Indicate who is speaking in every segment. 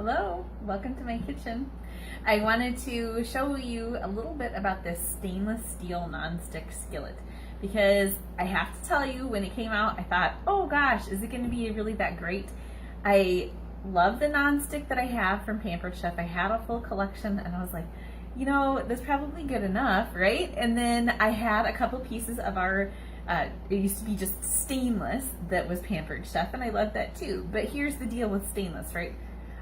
Speaker 1: Hello, welcome to my kitchen. I wanted to show you a little bit about this stainless steel nonstick skillet because I have to tell you, when it came out, I thought, oh gosh, is it going to be really that great? I love the nonstick that I have from Pampered Chef. I had a full collection and I was like, you know, that's probably good enough, right? And then I had a couple pieces of our it used to be just stainless that was Pampered Chef, and I love that too. But here's the deal with stainless, right?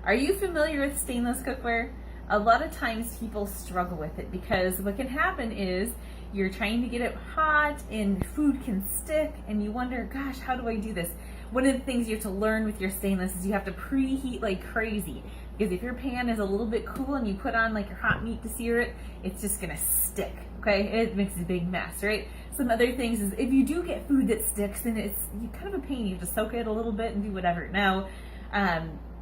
Speaker 1: Are you familiar with stainless cookware? A lot of times people struggle with it because what can happen is you're trying to get it hot and food can stick and you wonder, gosh, how do I do this? One of the things you have to learn with your stainless is you have to preheat like crazy, because if your pan is a little bit cool and you put on like your hot meat to sear it, it's just gonna stick, okay? It makes a big mess, right? Some other things is if you do get food that sticks, then it's kind of a pain. You have to soak it a little bit and do whatever. Now,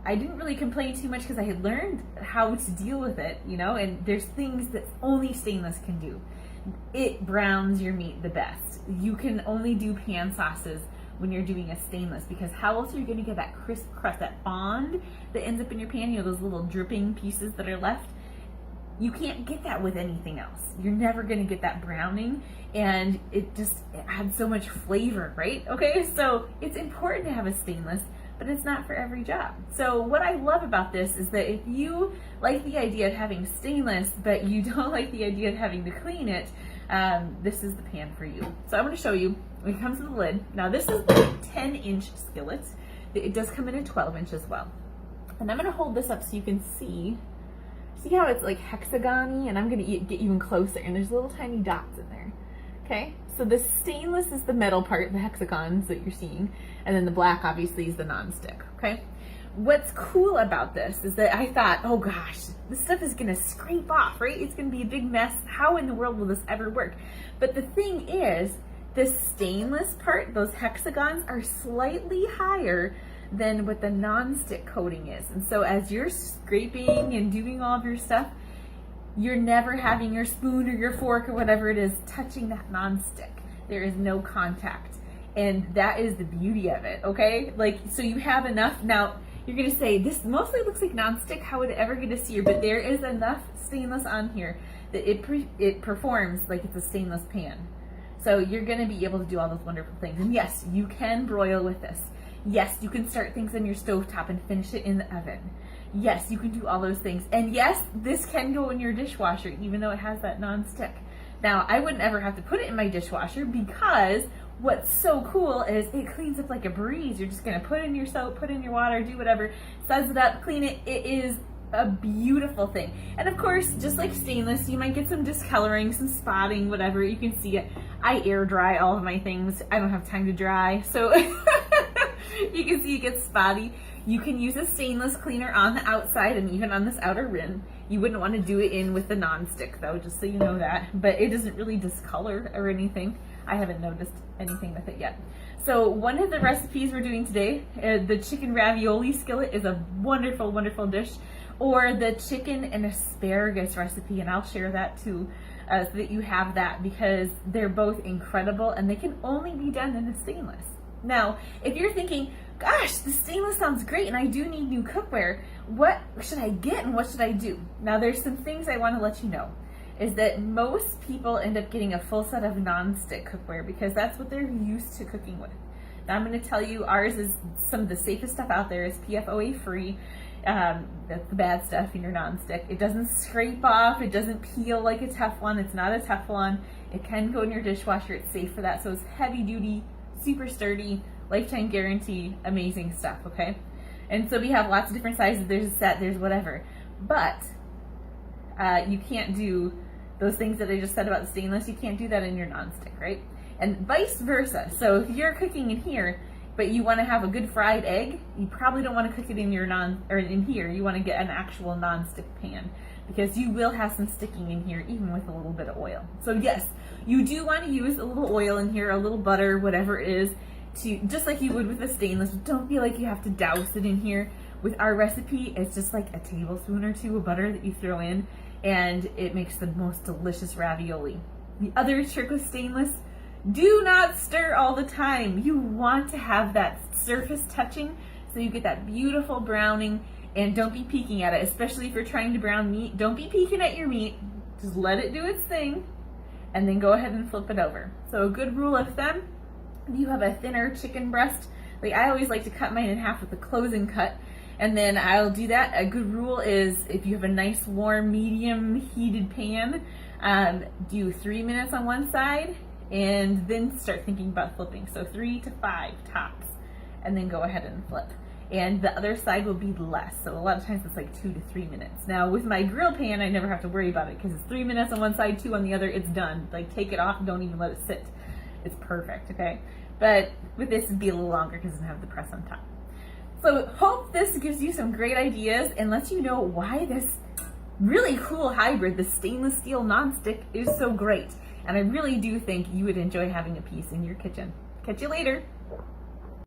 Speaker 1: I didn't really complain too much because I had learned how to deal with it, you know, and there's things that only stainless can do. It browns your meat the best. You can only do pan sauces when you're doing a stainless, because how else are you going to get that crisp crust, that bond that ends up in your pan, you know, those little dripping pieces that are left? You can't get that with anything else. You're never going to get that browning, and it adds so much flavor, right? Okay, so it's important to have a stainless, but it's not for every job. So what I love about this is that if you like the idea of having stainless, but you don't like the idea of having to clean it, this is the pan for you. So I'm going to show you. It comes with a lid. Now this is the 10-inch skillet. It does come in a 12-inch as well. And I'm going to hold this up so you can see how it's like hexagon-y, and I'm going to get you in closer, and there's little tiny dots in there. Okay, so the stainless is the metal part, the hexagons that you're seeing, and then the black obviously is the nonstick, okay? What's cool about this is that I thought, oh gosh, this stuff is gonna scrape off, right? It's gonna be a big mess. How in the world will this ever work? But the thing is, the stainless part, those hexagons, are slightly higher than what the nonstick coating is. And so as you're scraping and doing all of your stuff, you're never having your spoon or your fork or whatever it is touching that nonstick. There is no contact. And that is the beauty of it, okay? Like, so you have enough. Now, you're gonna say, this mostly looks like nonstick, how would it ever get a sear? But there is enough stainless on here that it performs like it's a stainless pan. So you're gonna be able to do all those wonderful things. And yes, you can broil with this. Yes, you can start things on your stovetop and finish it in the oven. Yes, you can do all those things. And yes, this can go in your dishwasher, even though it has that nonstick. Now, I wouldn't ever have to put it in my dishwasher because what's so cool is it cleans up like a breeze. You're just gonna put in your soap, put in your water, do whatever, suds it up, clean it. It is a beautiful thing. And of course, just like stainless, you might get some discoloring, some spotting, whatever. You can see it. I air dry all of my things. I don't have time to dry, so you can see it gets spotty. You can use a stainless cleaner on the outside and even on this outer rim. You wouldn't want to do it in with the nonstick though, just so you know that. But it doesn't really discolor or anything. I haven't noticed anything with it yet. So one of the recipes we're doing today, the chicken ravioli skillet, is a wonderful, wonderful dish. Or the chicken and asparagus recipe, and I'll share that too, so that you have that, because they're both incredible and they can only be done in a stainless. Now, if you're thinking, gosh, the stainless sounds great and I do need new cookware, what should I get and what should I do? Now, there's some things I want to let you know, is that most people end up getting a full set of nonstick cookware because that's what they're used to cooking with. Now, I'm going to tell you, ours is some of the safest stuff out there. Is PFOA free. That's the bad stuff in your nonstick. It doesn't scrape off. It doesn't peel like a Teflon. It's not a Teflon. It can go in your dishwasher. It's safe for that. So it's heavy duty, super sturdy, lifetime guarantee, amazing stuff, okay? And so we have lots of different sizes. There's a set, there's whatever. But you can't do those things that I just said about the stainless. You can't do that in your nonstick, right? And vice versa. So if you're cooking in here, but you want to have a good fried egg, you probably don't want to cook it in your in here. You want to get an actual nonstick pan, because you will have some sticking in here even with a little bit of oil. So yes, you do want to use a little oil in here, a little butter, whatever it is, to just like you would with a stainless. Don't feel like you have to douse it in here. With our recipe, it's just like a tablespoon or two of butter that you throw in, and it makes the most delicious ravioli. The other trick with stainless, do not stir all the time. You want to have that surface touching so you get that beautiful browning. And don't be peeking at it, especially if you're trying to brown meat. Don't be peeking at your meat. Just let it do its thing, and then go ahead and flip it over. So a good rule of thumb, if you have a thinner chicken breast, like I always like to cut mine in half with a closing cut, and then I'll do that. A good rule is if you have a nice warm, medium heated pan, do 3 minutes on one side, and then start thinking about flipping. So 3 to 5 tops, and then go ahead and flip. And the other side will be less. So a lot of times it's like 2 to 3 minutes. Now with my grill pan, I never have to worry about it because it's 3 minutes on one side, 2 on the other, it's done. Like take it off and don't even let it sit. It's perfect, okay? But with this, it'd be a little longer because it doesn't have the press on top. So hope this gives you some great ideas and lets you know why this really cool hybrid, the stainless steel nonstick, is so great. And I really do think you would enjoy having a piece in your kitchen. Catch you later.